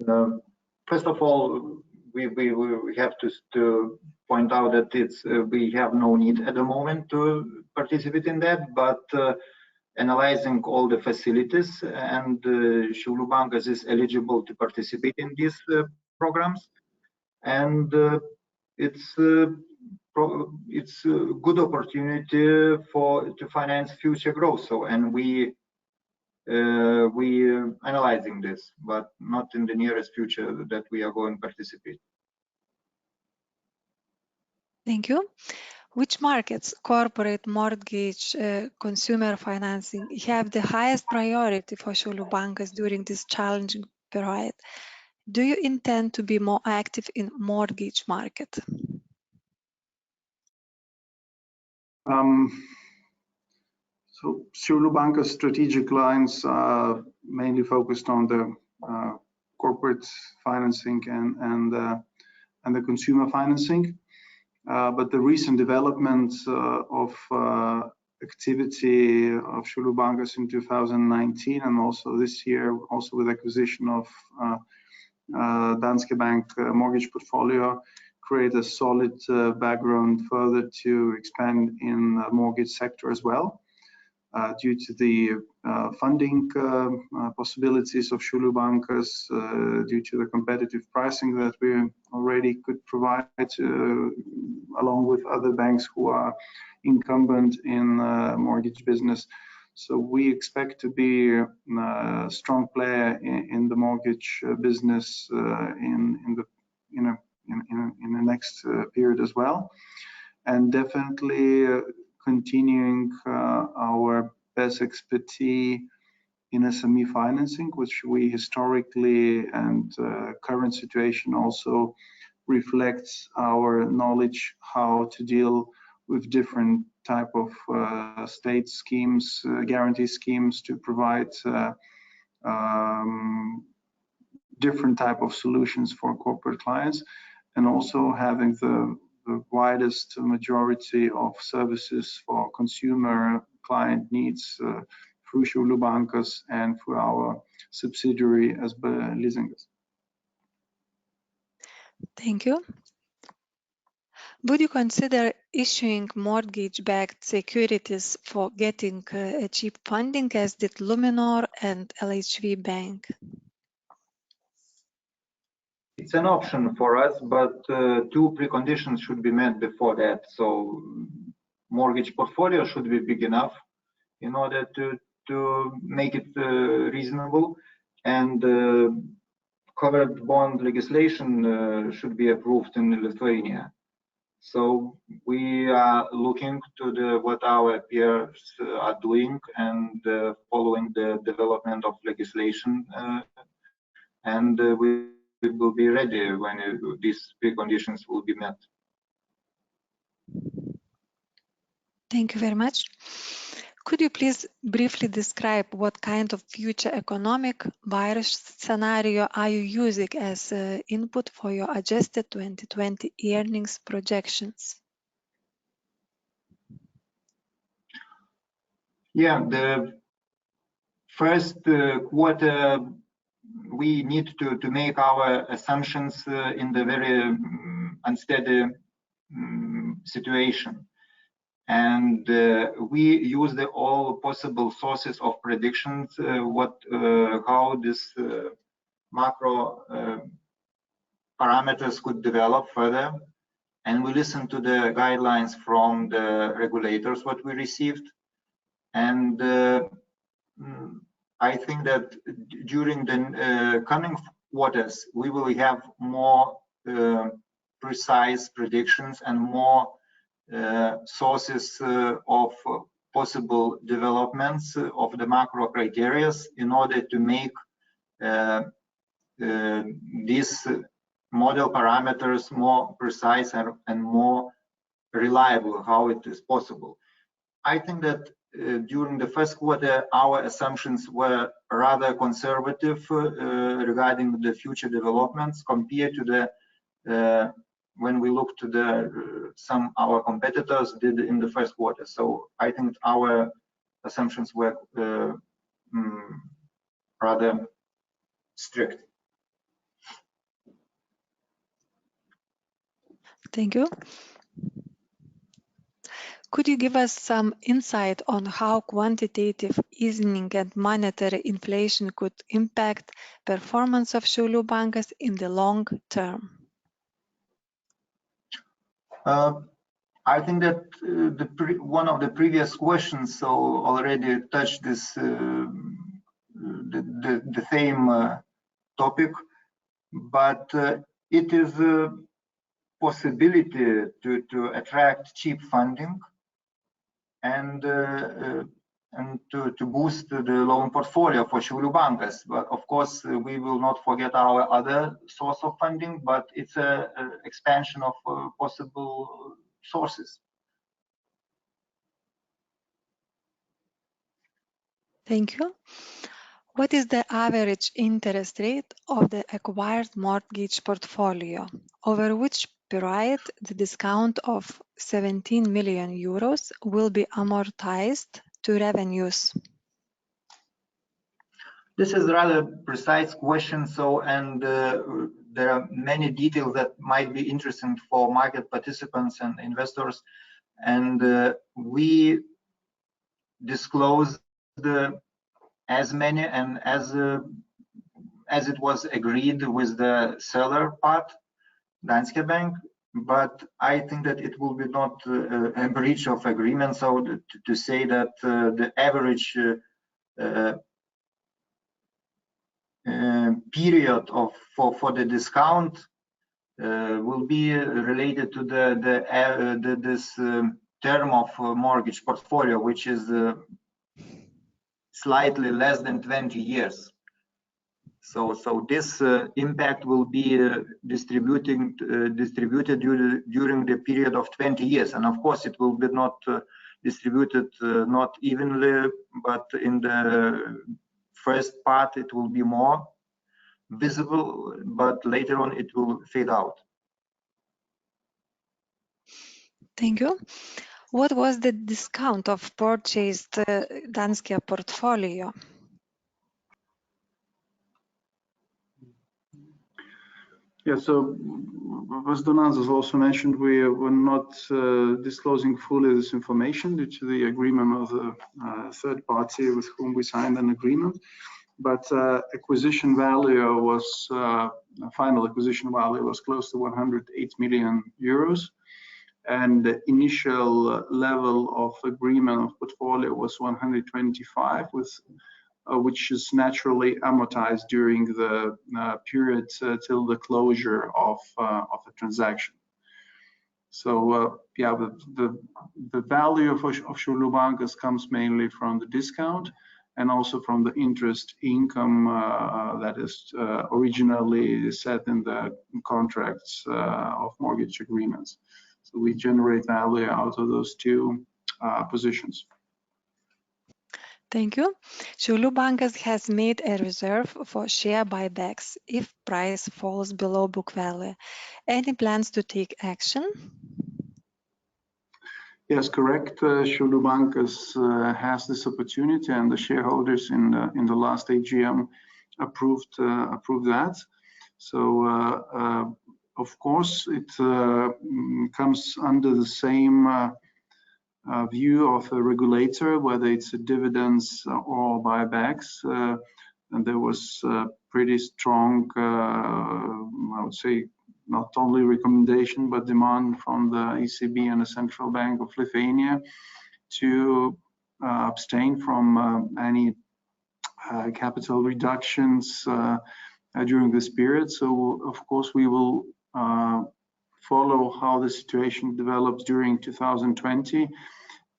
Speaker 3: First of all, we have to point out that we have no need at the moment to participate in that, but analyzing all the facilities, and Šiaulių bankas is eligible to participate in these programs, and it's a good opportunity to finance future growth. So, and we analyzing this, but not in the nearest future that we are going to participate.
Speaker 1: Thank you. Which markets, corporate, mortgage, consumer financing, have the highest priority for Šiaulių bankas during this challenging period? Do you intend to be more active in mortgage market?
Speaker 2: So Šiaulių bankas strategic lines are mainly focused on the corporate financing and the consumer financing. But the recent developments of activity of Šiaulių bankas in 2019 and also this year, also with acquisition of Danske Bank mortgage portfolio, create a solid background further to expand in the mortgage sector as well. Due to the funding possibilities of Šiaulių bankas, due to the competitive pricing that we already could provide along with other banks who are incumbent in mortgage business. So we expect to be a strong player in the mortgage business in the next period as well, and definitely continuing our best expertise in SME financing, which we historically and current situation also reflects our knowledge how to deal with different type of state schemes, guarantee schemes to provide different type of solutions for corporate clients, and also having the widest majority of services for consumer client needs through Šiaulių bankas and through our subsidiary as Leasingas.
Speaker 1: Thank you. Would you consider issuing mortgage-backed securities for getting a cheap funding, as did Luminor and LHV Bank?
Speaker 3: It's an option for us, but two preconditions should be met before that. So mortgage portfolio should be big enough in order to make it reasonable, and covered bond legislation should be approved in Lithuania. So we are looking to what our peers are doing and following the development of legislation, and we will be ready when these preconditions will be met.
Speaker 1: Thank you very much. Could you please briefly describe what kind of future economic virus scenario are you using as input for your adjusted 2020 earnings projections?
Speaker 3: Yeah, the first quarter, we need to make our assumptions in the very unsteady situation. And we use all possible sources of predictions, how this macro parameters could develop further. And we listen to the guidelines from the regulators, what we received. And I think that during the coming quarters, we will have more precise predictions and more sources of possible developments of the macro criteria in order to make these model parameters more precise and more reliable, how it is possible. I think that during the first quarter, our assumptions were rather conservative regarding the future developments compared to the when we look to the some our competitors did in the first quarter. So I think our assumptions were rather strict.
Speaker 1: Thank you. Could you give us some insight on how quantitative easing and monetary inflation could impact performance of Šiaulių bankas in the long term?
Speaker 3: I think that one of the previous questions already touched this the same topic, but it is a possibility to attract cheap funding and to boost the loan portfolio for Šiaulių bankas. But of course, we will not forget our other source of funding, but it's an expansion of possible sources.
Speaker 1: Thank you. What is the average interest rate of the acquired mortgage portfolio? Over which period the discount of 17 million euros will be amortized to revenues?
Speaker 3: This is a rather precise question, and there are many details that might be interesting for market participants and investors, and we disclose as many and as it was agreed with the seller part, Danske Bank. But I think that it will be not a breach of agreement, so to say that the average period for the discount will be related to this term of mortgage portfolio, which is slightly less than 20 years. So this impact will be distributed during the period of 20 years, and of course it will be not distributed not evenly, but in the first part it will be more visible, but later on it will fade out.
Speaker 1: Thank you. What was the discount of purchased Danske portfolio?
Speaker 2: Yeah, so as Donatas has also mentioned, we were not disclosing fully this information due to the agreement of the third party with whom we signed an agreement. But acquisition value was, final acquisition value was close to 108 million euros. And the initial level of agreement of portfolio was 125, with which is naturally amortized during the period till the closure of the transaction. So yeah, the value of Šiaulių bankas comes mainly from the discount and also from the interest income that is originally set in the contracts of mortgage agreements. So we generate value out of those two positions.
Speaker 1: Thank you. Šiaulių bankas has made a reserve for share buybacks if price falls below book value. Any plans to take action?
Speaker 2: Yes, correct. Šiaulių bankas has this opportunity, and the shareholders in the last AGM approved that. So of course it comes under the same view of a regulator, whether it's dividends or buybacks. And there was pretty strong, I would say, not only recommendation, but demand from the ECB and the Central Bank of Lithuania to abstain from any capital reductions during this period. So of course we will follow how the situation develops during 2020,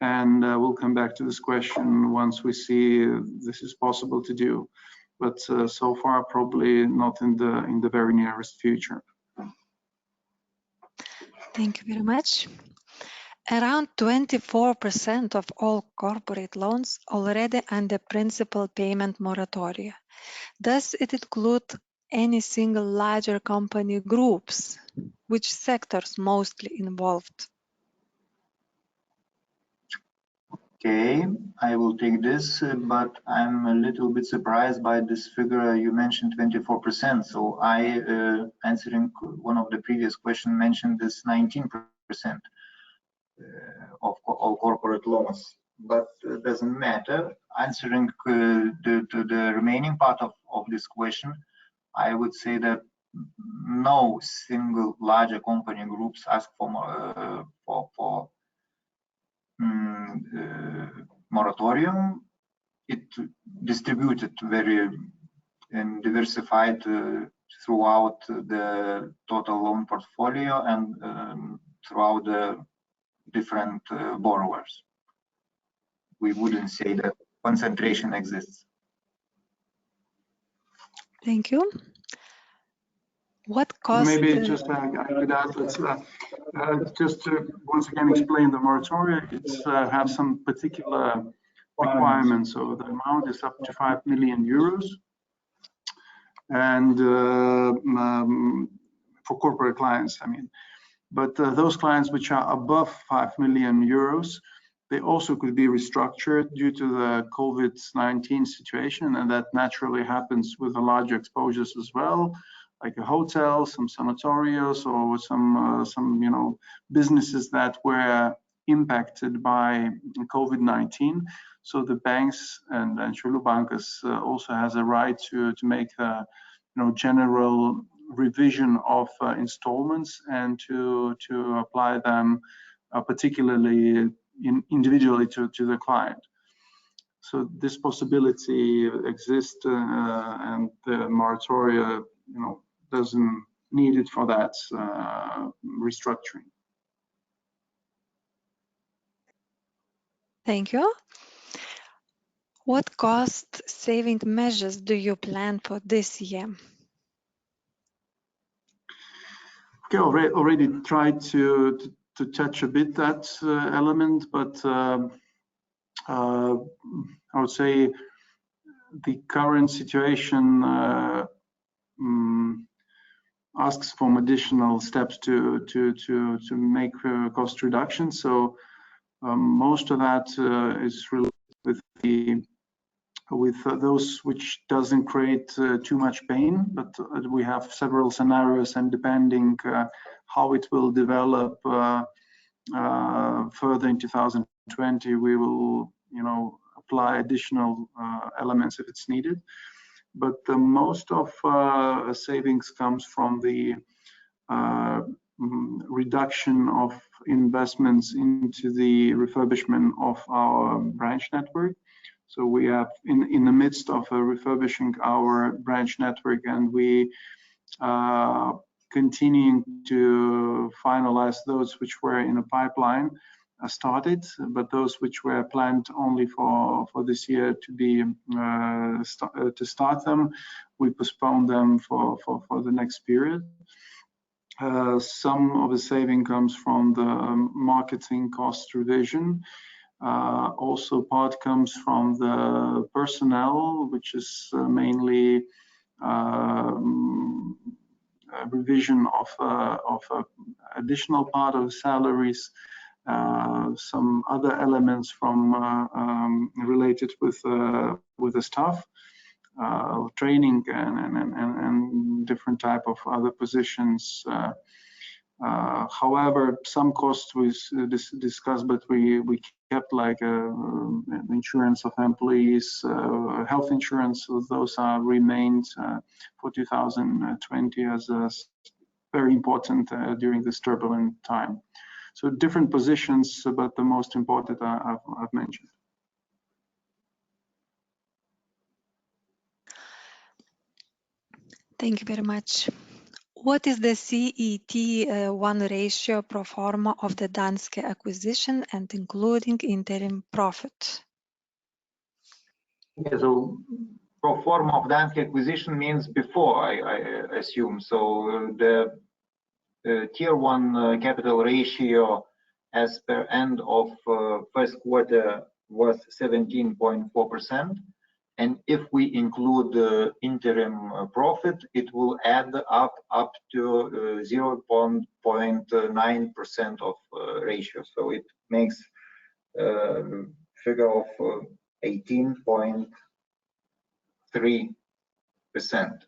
Speaker 2: and we'll come back to this question once we see this is possible to do. But so far, probably not in the very nearest future.
Speaker 1: Thank you very much. Around 24% of all corporate loans already under principal payment moratoria. Does it include any single larger company groups? Which sectors mostly involved?
Speaker 3: Okay, I will take this, but I'm a little bit surprised by this figure. You mentioned 24%. So I, answering one of the previous questions, mentioned this 19% of all corporate loans. But it doesn't matter. Answering to the remaining part of this question, I would say that no single larger company groups ask for moratorium. It distributed very and diversified throughout the total loan portfolio and throughout the different borrowers. We wouldn't say that concentration exists.
Speaker 1: Thank you. What cost?
Speaker 2: Maybe just I could add, let's just to once again explain the moratoria. It's have some particular requirements. So the amount is up to 5 million euros, and for corporate clients, I mean. But those clients which are above 5 million euros, they also could be restructured due to the COVID-19 situation, and that naturally happens with the larger exposures as well, like a hotel, some sanatorios, or some businesses that were impacted by COVID-19. So the banks and Šiaulių bankas also has a right to make a general revision of installments and to apply them particularly individually to the client. So this possibility exists, and the moratoria doesn't need it for that restructuring.
Speaker 1: Thank you. What cost-saving measures do you plan for this year?
Speaker 2: Okay, already tried to touch a bit that element, but I would say the current situation asks for additional steps to make cost reduction. So most of that is related with the those which doesn't create too much pain, but we have several scenarios, and depending how it will develop further in 2020, we will, apply additional elements if it's needed. But most of savings comes from the reduction of investments into the refurbishment of our branch network. So we have in the midst of refurbishing our branch network, and we continuing to finalize those which were in a pipeline started, but those which were planned only for this year to be to start them, we postponed them for the next period. Some of the saving comes from the marketing cost revision. Also part comes from the personnel, which is mainly a revision of additional part of salaries, some other elements from related with the staff, training and different type of other positions. However, some costs we discussed, but we kept like insurance of employees, health insurance. So those are remained for 2020 as very important during this turbulent time. So different positions, but the most important I've mentioned.
Speaker 1: Thank you very much. What is the CET1 ratio pro forma of the Danske acquisition and including interim profit?
Speaker 3: Yeah, so pro forma of Danske acquisition means before, I assume. So the Tier 1 capital ratio as per end of first quarter was 17.4%. And if we include the interim profit, it will add up to 0.9% of ratio. So it makes figure of 18.3%.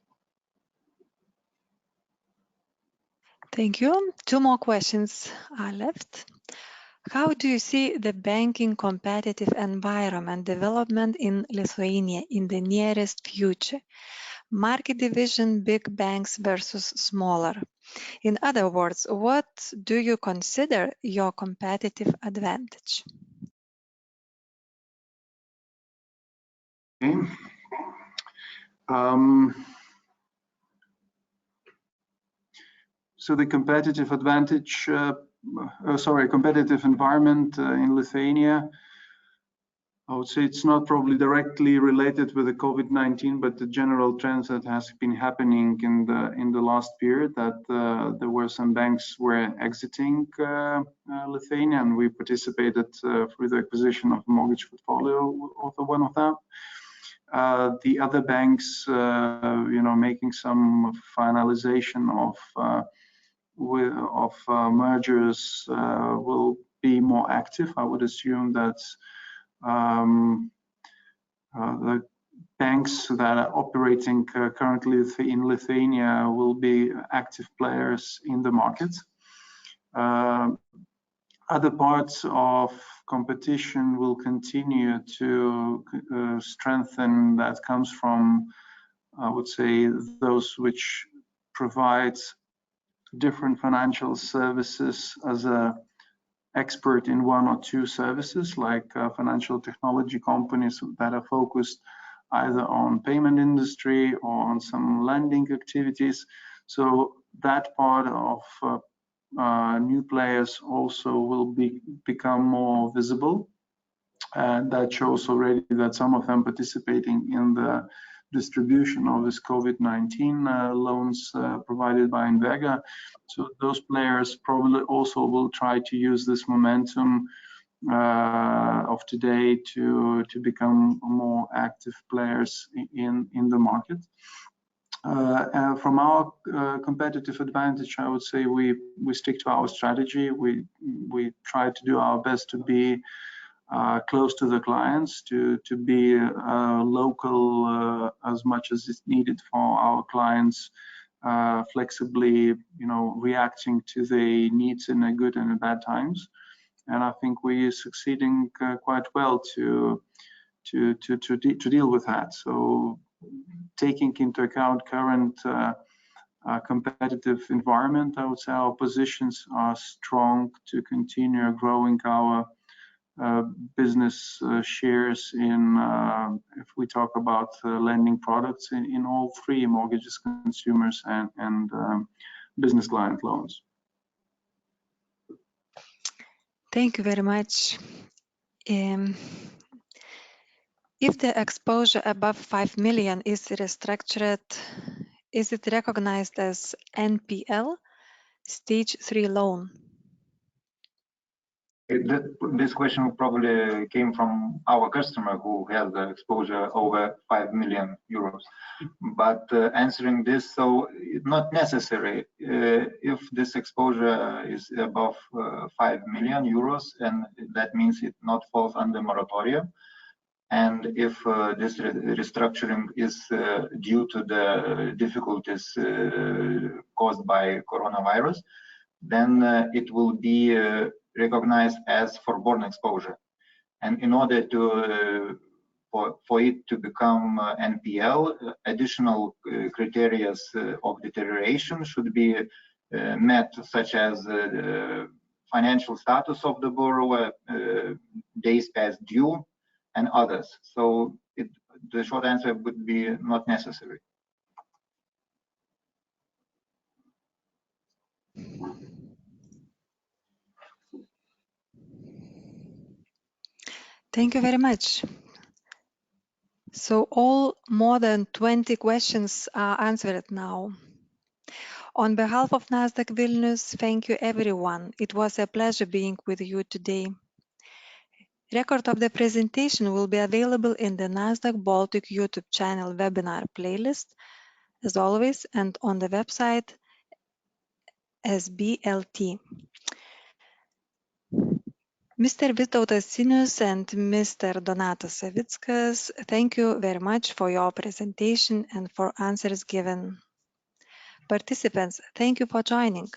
Speaker 1: Thank you. Two more questions are left. How do you see the banking competitive environment development in Lithuania in the nearest future? Market division, big banks versus smaller. In other words, what do you consider your competitive advantage?
Speaker 2: Okay. So the competitive advantage, competitive environment in Lithuania, I would say it's not probably directly related with the COVID-19, but the general trends that has been happening in the last period, that there were some banks were exiting Lithuania, and we participated through the acquisition of a mortgage portfolio of one of them. The other banks, making some finalization of mergers will be more active. I would assume that the banks that are operating currently in Lithuania will be active players in the market. Other parts of competition will continue to strengthen. That comes from, I would say, those which provide different financial services as a expert in one or two services, like financial technology companies that are focused either on payment industry or on some lending activities. So that part of new players also will become more visible, and that shows already that some of them participating in the distribution of this COVID-19 loans provided by Invega. So those players probably also will try to use this momentum of today to become more active players in the market. From our competitive advantage, I would say we stick to our strategy. We try to do our best to be
Speaker 4: close to the clients, to be local as much as is needed for our clients, flexibly, reacting to the needs in the good and the bad times. And I think we're succeeding quite well to deal with that. So taking into account current competitive environment, I would say our positions are strong to continue growing our business shares in, if we talk about lending products in all three: mortgages, consumers, and business client loans.
Speaker 1: Thank you very much. If the exposure above 5 million is restructured, is it recognized as NPL, stage 3 loan?
Speaker 3: This question probably came from our customer who has the exposure over 5 million euros. But answering this, so not necessary. If this exposure is above 5 million euros, and that means it not falls under moratorium. And if this restructuring is due to the difficulties caused by coronavirus, then it will be recognized as forborne exposure. And in order to for it to become NPL, additional criteria of deterioration should be met, such as financial status of the borrower, days past due, and others. So the short answer would be not necessary.
Speaker 1: Thank you very much. So all more than 20 questions are answered now. On behalf of Nasdaq Vilnius, thank you everyone. It was a pleasure being with you today. Record of the presentation will be available in the Nasdaq Baltic YouTube channel webinar playlist, as always, and on the website SBLT. Mr. Vytautas Sinius and Mr. Donatas Savickas, thank you very much for your presentation and for answers given. Participants, thank you for joining.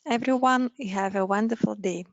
Speaker 1: Everyone, have a wonderful day.